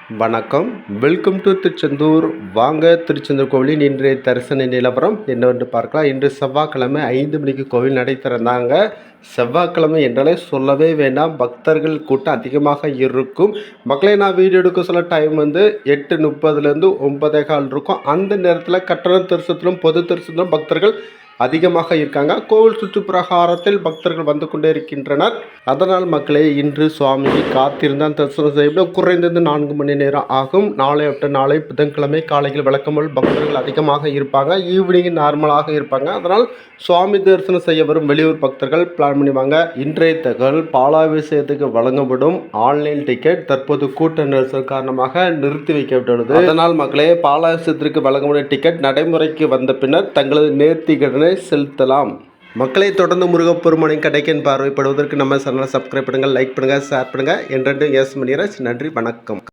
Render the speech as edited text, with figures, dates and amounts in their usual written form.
வணக்கம். Welcome to Tiruchendur. வாங்க, திருச்செந்தூர் கோவிலின் இன்றைய தரிசன நிலவரம் என்னவென்று பார்க்கலாம். இன்று செவ்வாய்க்கிழமை 5 மணிக்கு கோவில் நடை திறந்தாங்க. செவ்வாய்க்கிழமை என்றாலே சொல்லவே வேண்டாம், பக்தர்கள் கூட்டம் அதிகமாக இருக்கும். மக்களே, நான் வீடியோ எடுக்க சொல்ல டைம் 8:30 9:15 இருக்கும். அந்த நேரத்தில் கட்டண தரிசனத்திலும் பொது தரிசனத்திலும் பக்தர்கள் அதிகமாக இருக்காங்க. கோவில் சுற்றுப்பிரகாரத்தில் பக்தர்கள் வந்து கொண்டே இருக்கின்றனர். அதனால் மக்களே, இன்று சுவாமியை காத்திருந்தான் தரிசனம் செய்ய குறைந்தது 4 மணி நேரம் ஆகும். நாளை புதன்கிழமை காலையில் வழக்கம்போல் பக்தர்கள் அதிகமாக இருப்பாங்க. ஈவினிங் நார்மலாக இருப்பாங்க. அதனால் சுவாமி தரிசனம் செய்ய வரும் வெளியூர் பக்தர்கள் பிளான் பண்ணிவாங்க. இன்றைய தகவல், பாலாபிஷேகத்துக்கு வழங்கப்படும் ஆன்லைன் டிக்கெட் தற்போது கூட்ட நெரிசல் காரணமாக நிறுத்தி வைக்கப்பட்டுள்ளது. அதனால் மக்களே, பாலாபிஷேகத்திற்கு வழங்கப்படும் டிக்கெட் நடைமுறைக்கு வந்த பின்னர் தங்களது நேர்த்திக்கடனை செலுத்தலாம். மக்களை தொடர்ந்து முருகப்பெருமானின் கடைக்கன் பார்வைப்படுவதற்கு நம்ம சேனலை சப்ஸ்கிரைப் பண்ணுங்கள், லைக் பண்ணுங்கள், ஷேர் பண்ணுங்கள். என்றென்று எஸ் மணிராஜ். நன்றி, வணக்கம்.